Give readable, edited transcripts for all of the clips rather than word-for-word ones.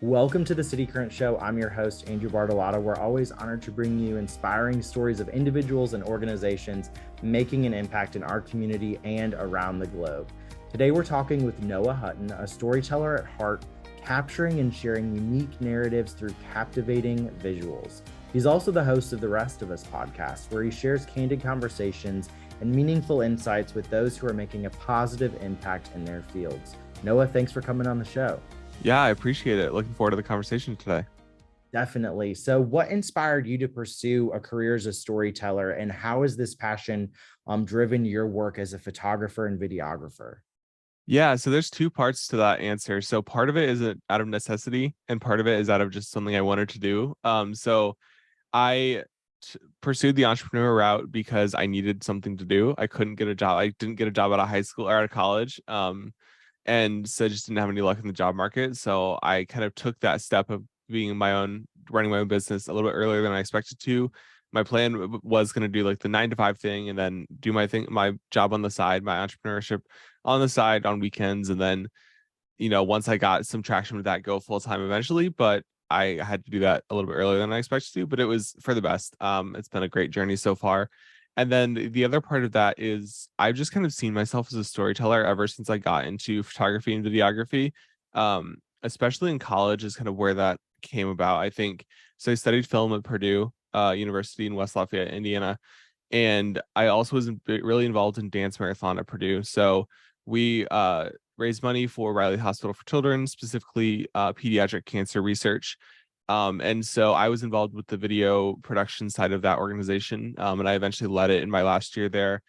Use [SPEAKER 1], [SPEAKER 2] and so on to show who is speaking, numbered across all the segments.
[SPEAKER 1] Welcome to the City Current Show. I'm your host, Andrew Bartolotta. We're always honored to bring you inspiring stories of individuals and organizations making an impact in our community and around the globe. Today, we're talking with Noah Hutton, a storyteller at heart, capturing and sharing unique narratives through captivating visuals. He's also the host of the Rest of Us podcast, where he shares candid conversations and meaningful insights with those who are making a positive impact in their fields. Noah, thanks for coming on the show.
[SPEAKER 2] Yeah, I appreciate it. Looking forward to the conversation today.
[SPEAKER 1] Definitely. So what inspired you to pursue a career as a storyteller, and how has this passion driven your work as a photographer and videographer?
[SPEAKER 2] Yeah, so there's two parts to that answer. So part of it is out of necessity, and part of it is out of just something I wanted to do. So I pursued the entrepreneur route because I needed something to do. I couldn't get a job. I didn't get a job out of high school or out of college. And so I just didn't have any luck in the job market. So I kind of took that step of being running my own business a little bit earlier than I expected to. My plan was going to do like the 9 to 5 thing and then do my job on the side, my entrepreneurship on the side on weekends. And then, once I got some traction with that, go full time eventually. But I had to do that a little bit earlier than I expected to, but it was for the best. It's been a great journey so far. And then the other part of that is I've just kind of seen myself as a storyteller ever since I got into photography and videography. Especially in college is kind of where that came about, I think. So I studied film at Purdue University in West Lafayette, Indiana. And I also was really involved in dance marathon at Purdue. So we raised money for Riley Hospital for Children, specifically pediatric cancer research. And so I was involved with the video production side of that organization. And I eventually led it in my last year there,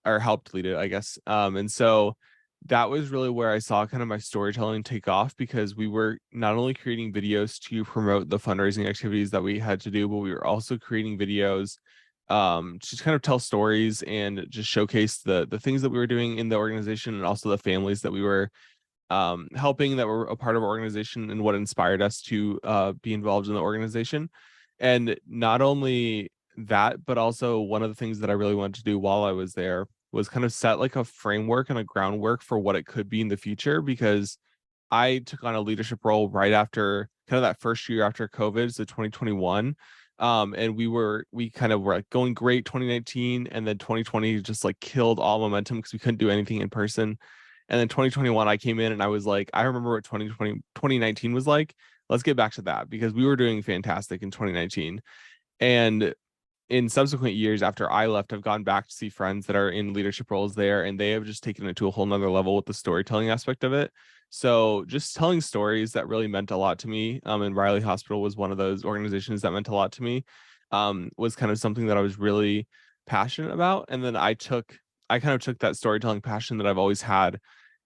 [SPEAKER 2] or helped lead it, I guess. And so that was really where I saw kind of my storytelling take off, because we were not only creating videos to promote the fundraising activities that we had to do, but we were also creating videos to just kind of tell stories and just showcase the things that we were doing in the organization, and also the families that we were helping that were a part of our organization, and what inspired us to be involved in the organization. And not only that, but also one of the things that I really wanted to do while I was there was kind of set like a framework and a groundwork for what it could be in the future, because I took on a leadership role right after kind of that first year after COVID, so 2021. And we kind of were like going great 2019, and then 2020 just like killed all momentum because we couldn't do anything in person. And then 2021, I came in and I was like, I remember what 2019 was like. Let's get back to that, because we were doing fantastic in 2019. And in subsequent years after I left, I've gone back to see friends that are in leadership roles there, and they have just taken it to a whole nother level with the storytelling aspect of it. So just telling stories that really meant a lot to me. And Riley Hospital was one of those organizations that meant a lot to me. Was kind of something that I was really passionate about. And then I kind of took that storytelling passion that I've always had,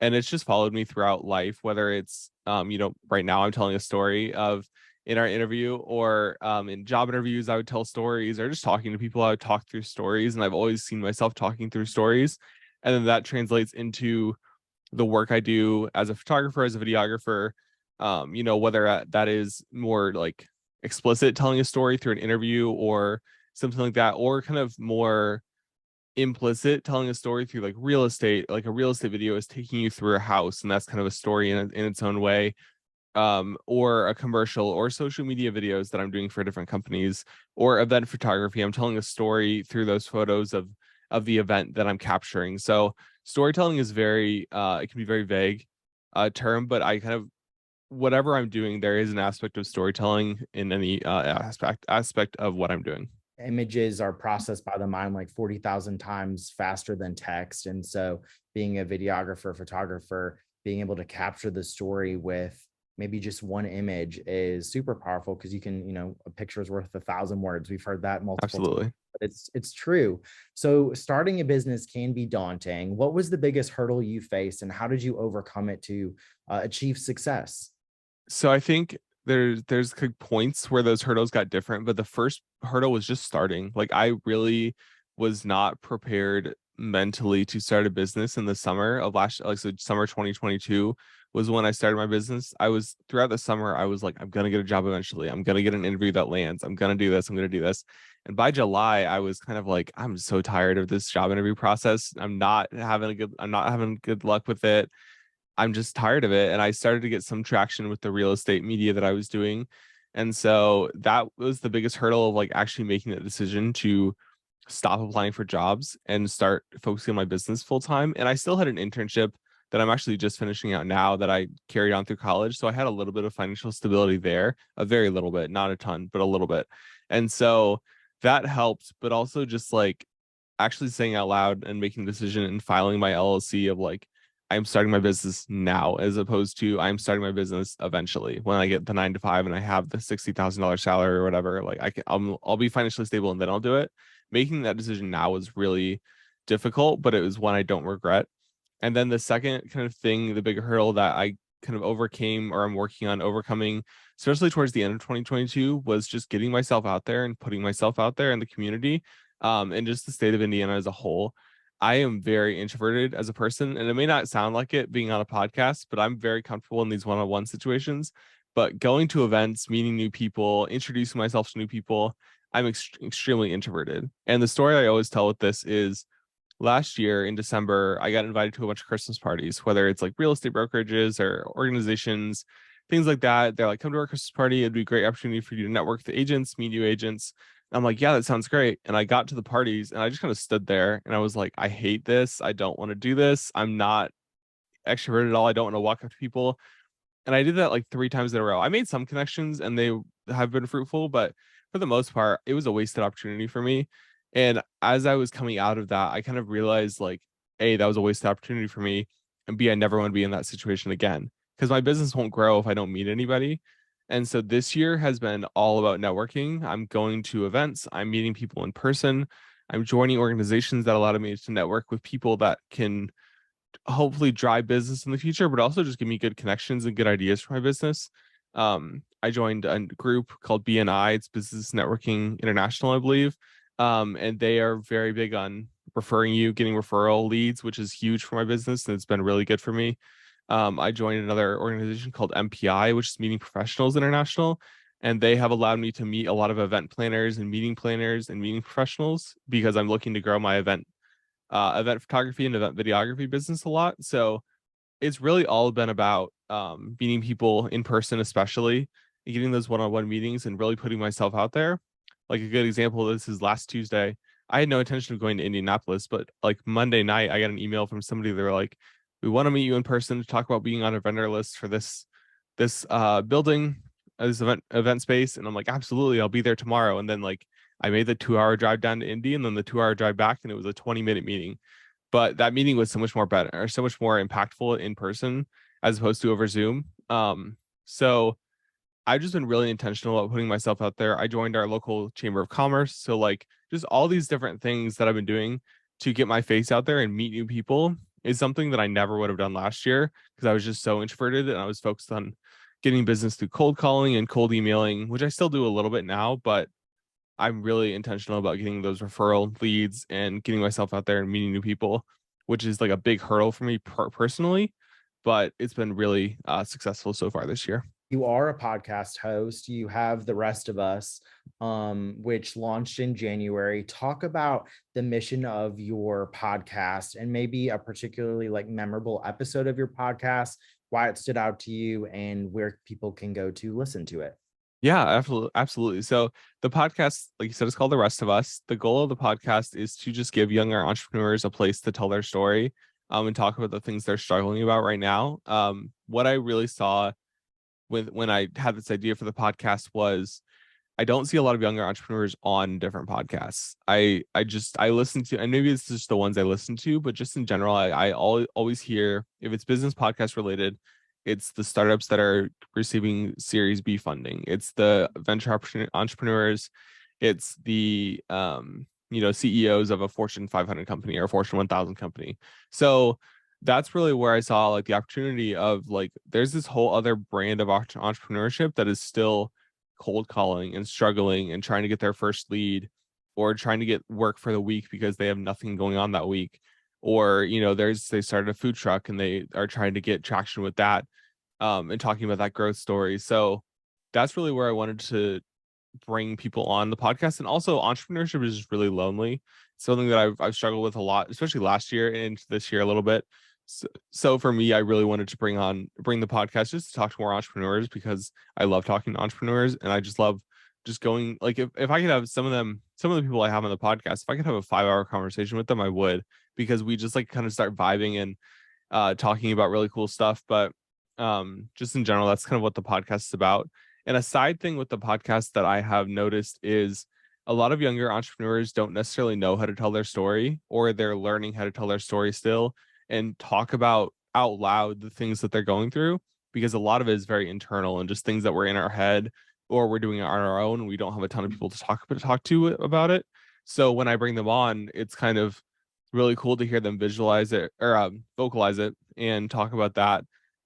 [SPEAKER 2] and it's just followed me throughout life, whether it's right now I'm telling a story of in our interview, or in job interviews I would tell stories, or just talking to people I would talk through stories. And I've always seen myself talking through stories, and then that translates into the work I do as a photographer, as a videographer. Whether that is more like explicit telling a story through an interview or something like that, or kind of more implicit telling a story through like real estate. Like a real estate video is taking you through a house, and that's kind of a story in its own way. Or a commercial, or social media videos that I'm doing for different companies, or event photography. I'm telling a story through those photos of the event that I'm capturing. So storytelling is it can be very vague term, but I kind of, whatever I'm doing, there is an aspect of storytelling in any aspect of what I'm doing.
[SPEAKER 1] Images are processed by the mind like 40,000 times faster than text. And so being a videographer, photographer, being able to capture the story with maybe just one image is super powerful, because you can, a picture is worth 1,000 words. We've heard that multiple times.
[SPEAKER 2] Absolutely.
[SPEAKER 1] But it's true. So starting a business can be daunting. What was the biggest hurdle you faced, and how did you overcome it to achieve success?
[SPEAKER 2] So I think there's points where those hurdles got different, but the first hurdle was just starting. Like I really was not prepared mentally to start a business in the summer of summer 2022 was when I started my business. Throughout the summer, I was like, I'm gonna get a job eventually. I'm gonna get an interview that lands. I'm gonna do this. I'm gonna do this. And by July, I was kind of like, I'm so tired of this job interview process. I'm not having good luck with it. I'm just tired of it. And I started to get some traction with the real estate media that I was doing. And so that was the biggest hurdle of like actually making that decision to stop applying for jobs and start focusing on my business full time. And I still had an internship that I'm actually just finishing out now that I carried on through college. So I had a little bit of financial stability there, a very little bit, not a ton, but a little bit. And so that helped, but also just like actually saying out loud and making the decision and filing my LLC of like, I'm starting my business now, as opposed to I'm starting my business eventually when I get the 9 to 5 and I have the $60,000 salary or whatever. Like I'll be financially stable and then I'll do it. Making that decision now was really difficult, but it was one I don't regret. And then the second kind of thing, the big hurdle that I kind of overcame or I'm working on overcoming, especially towards the end of 2022, was just getting myself out there and putting myself out there in the community, and just the state of Indiana as a whole. I am very introverted as a person, and it may not sound like it being on a podcast, but I'm very comfortable in these one-on-one situations. But going to events, meeting new people, introducing myself to new people, I'm extremely introverted. And the story I always tell with this is last year in December, I got invited to a bunch of Christmas parties, whether it's like real estate brokerages or organizations, things like that. They're like, come to our Christmas party. It'd be a great opportunity for you to network with the agents, meet new agents. I'm like, yeah, that sounds great. And I got to the parties and I just kind of stood there and I was like, I hate this. I don't want to do this. I'm not extroverted at all. I don't want to walk up to people. And I did that like 3 times in a row. I made some connections and they have been fruitful, but for the most part, it was a wasted opportunity for me. And as I was coming out of that, I kind of realized like, A, that was a wasted opportunity for me. And B, I never want to be in that situation again because my business won't grow if I don't meet anybody. And so this year has been all about networking. I'm going to events, I'm meeting people in person, I'm joining organizations that allow me to network with people that can hopefully drive business in the future, but also just give me good connections and good ideas for my business. I joined a group called BNI. It's Business Networking International, I believe. And they are very big on referring you, getting referral leads, which is huge for my business. And it's been really good for me. I joined another organization called MPI, which is Meeting Professionals International. And they have allowed me to meet a lot of event planners and meeting professionals because I'm looking to grow my event photography and event videography business a lot. So it's really all been about meeting people in person, especially and getting those one-on-one meetings and really putting myself out there. Like a good example of this is last Tuesday. I had no intention of going to Indianapolis, but like Monday night, I got an email from somebody. They were like, "We want to meet you in person to talk about being on a vendor list for this building, this event space." And I'm like, "Absolutely, I'll be there tomorrow." And then like I made the 2 hour drive down to Indy and then the 2 hour drive back, and it was a 20-minute meeting. But that meeting was so much more better or so much more impactful in person as opposed to over Zoom. So I've just been really intentional about putting myself out there. I joined our local chamber of commerce. So like just all these different things that I've been doing to get my face out there and meet new people is something that I never would have done last year because I was just so introverted and I was focused on getting business through cold calling and cold emailing, which I still do a little bit now, but I'm really intentional about getting those referral leads and getting myself out there and meeting new people, which is like a big hurdle for me personally, but it's been really successful so far this year.
[SPEAKER 1] You are a podcast host. You have The Rest of Us, which launched in January. Talk about the mission of your podcast and maybe a particularly like memorable episode of your podcast, why it stood out to you, and where people can go to listen to it.
[SPEAKER 2] Yeah, absolutely. So the podcast, like you said, is called The Rest of Us. The goal of the podcast is to just give younger entrepreneurs a place to tell their story, and talk about the things they're struggling about right now. What I really saw when I had this idea for the podcast was I don't see a lot of younger entrepreneurs on different podcasts. I listen to, and maybe it's just the ones I listen to, but just in general, I always hear if it's business podcast related, it's the startups that are receiving Series B funding. It's the venture entrepreneurs. It's the CEOs of a Fortune 500 company or a Fortune 1000 company. So that's really where I saw like the opportunity of like there's this whole other brand of entrepreneurship that is still cold calling and struggling and trying to get their first lead or trying to get work for the week because they have nothing going on that week, or they started a food truck and they are trying to get traction with that, and talking about that growth story. So that's really where I wanted to bring people on the podcast. And also entrepreneurship is just really lonely. It's something that I've struggled with a lot, especially last year and into this year a little bit. So for me, I really wanted to bring the podcast just to talk to more entrepreneurs, because I love talking to entrepreneurs, and I just love just going, like, if I could have some of the people I have on the podcast, if I could have a 5-hour conversation with them, I would, because we just like kind of start vibing and talking about really cool stuff. But just in general, that's kind of what the podcast is about. And a side thing with the podcast that I have noticed is a lot of younger entrepreneurs don't necessarily know how to tell their story, or they're learning how to tell their story still and talk about out loud the things that they're going through, because a lot of it is very internal and just things that were in our head, or we're doing it on our own, and we don't have a ton of people to talk to about it. So when I bring them on, it's kind of really cool to hear them visualize it, or vocalize it and talk about that.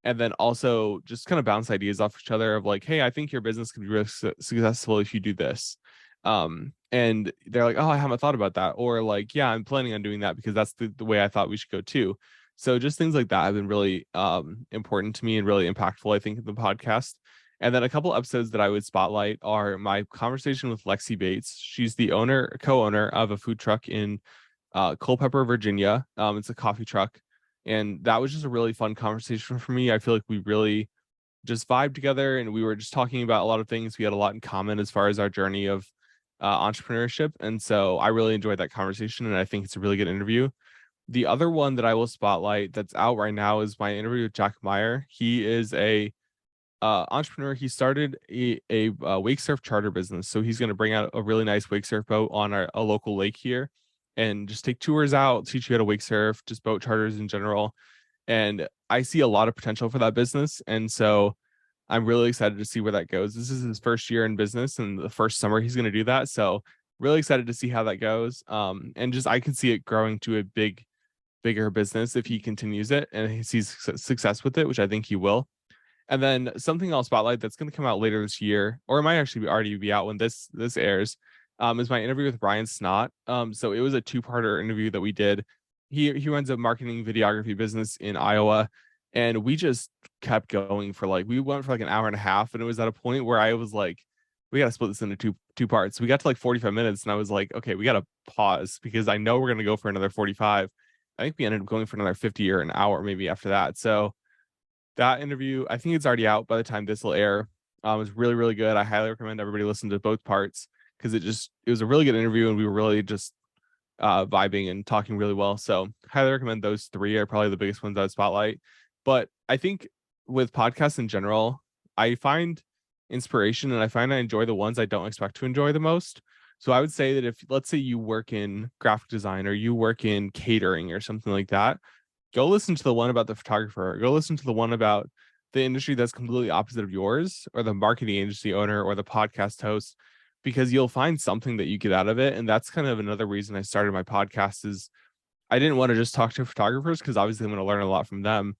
[SPEAKER 2] And then also just kind of bounce ideas off each other of like, hey, I think your business could be really successful if you do this. And they're like, oh, I haven't thought about that. Or like, yeah, I'm planning on doing that because that's the way I thought we should go too. So just things like that have been really important to me and really impactful, I think, in the podcast. And then a couple episodes that I would spotlight are my conversation with Lexi Bates. She's the co-owner of a food truck in Culpeper, Virginia. It's a coffee truck. And that was just a really fun conversation for me. I feel like we really just vibed together, and we were just talking about a lot of things. We had a lot in common as far as our journey of entrepreneurship. And so I really enjoyed that conversation, and I think it's a really good interview. The other one that I will spotlight that's out right now is my interview with Jack Meyer. He is a entrepreneur. He started a wake surf charter business. So he's going to bring out a really nice wake surf boat on a local lake here and just take tours out, teach you how to wake surf, just boat charters in general. And I see a lot of potential for that business. And so I'm really excited to see where that goes. This is his first year in business and the first summer he's going to do that. So really excited to see how that goes. And just, I can see it growing to a bigger business if he continues it and he sees success with it, which I think he will. And then something I'll spotlight that's going to come out later this year, or it might actually already be out when this airs, is my interview with Brian Snott. So it was a 2-parter interview that we did. He runs a marketing videography business in Iowa, and we just kept going we went for like an hour and a half, and it was at a point where I was like, we got to split this into two parts. We got to like 45 minutes, and I was like, okay, we got to pause because I know we're going to go for another 45. I think we ended up going for another 50 or an hour maybe after that. So that interview, I think it's already out by the time this will air. It was really, really good. I highly recommend everybody listen to both parts because it was a really good interview, and we were really just vibing and talking really well. So highly recommend those 3 are probably the biggest ones I would spotlight. But I think with podcasts in general, I find inspiration, and I find I enjoy the ones I don't expect to enjoy the most. So I would say that if, let's say, you work in graphic design or you work in catering or something like that, go listen to the one about the photographer, go listen to the one about the industry that's completely opposite of yours, or the marketing agency owner, or the podcast host, because you'll find something that you get out of it. And that's kind of another reason I started my podcast. Is I didn't want to just talk to photographers because obviously I'm going to learn a lot from them,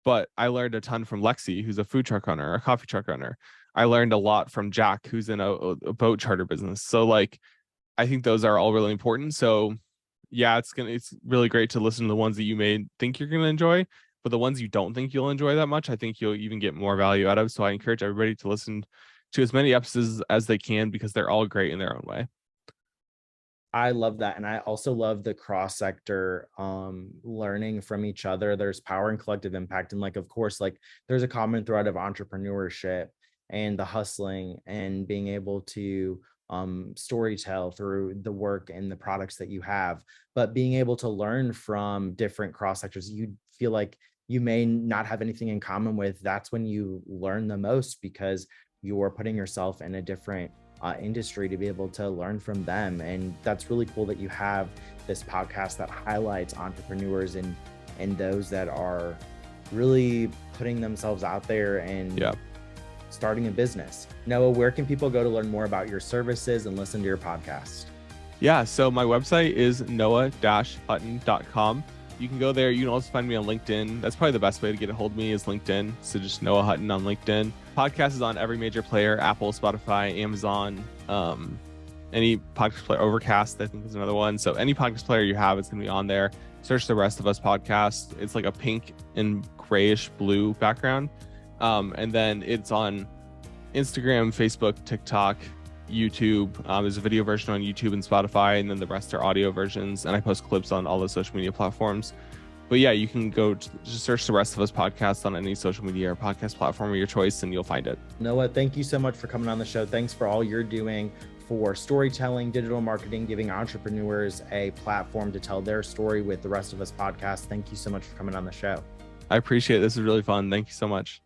[SPEAKER 2] but I learned a ton from Lexi, who's a food truck owner, a coffee truck owner. I learned a lot from Jack, who's in a boat charter business. So like, I think those are all really important. So yeah, it's really great to listen to the ones that you may think you're going to enjoy, but the ones you don't think you'll enjoy that much, I think you'll even get more value out of. So I encourage everybody to listen to as many episodes as they can, because they're all great in their own way.
[SPEAKER 1] I love that. And I also love the cross sector learning from each other. There's power in collective impact. And like, of course, like there's a common thread of entrepreneurship and the hustling and being able to storytell through the work and the products that you have, but being able to learn from different cross sectors you feel like you may not have anything in common with. That's when you learn the most, because you're putting yourself in a different industry to be able to learn from them. And that's really cool that you have this podcast that highlights entrepreneurs and those that are really putting themselves out there and starting a business. Noah, where can people go to learn more about your services and listen to your podcast?
[SPEAKER 2] Yeah, so my website is noah-hutton.com. You can go there. You can also find me on LinkedIn. That's probably the best way to get a hold of me, is LinkedIn. So just Noah Hutton on LinkedIn. Podcast is on every major player: Apple, Spotify, Amazon, any podcast player. Overcast, I think, is another one. So any podcast player you have, it's going to be on there. Search The Rest of Us podcast. It's like a pink and grayish blue background. And then it's on Instagram, Facebook, TikTok, YouTube. There's a video version on YouTube and Spotify, and then the rest are audio versions. And I post clips on all the social media platforms. But yeah, you can go just search The Rest of Us podcast on any social media or podcast platform of your choice, and you'll find it.
[SPEAKER 1] Noah, thank you so much for coming on the show. Thanks for all you're doing for storytelling, digital marketing, giving entrepreneurs a platform to tell their story with The Rest of Us podcast. Thank you so much for coming on the show.
[SPEAKER 2] I appreciate it. This is really fun. Thank you so much.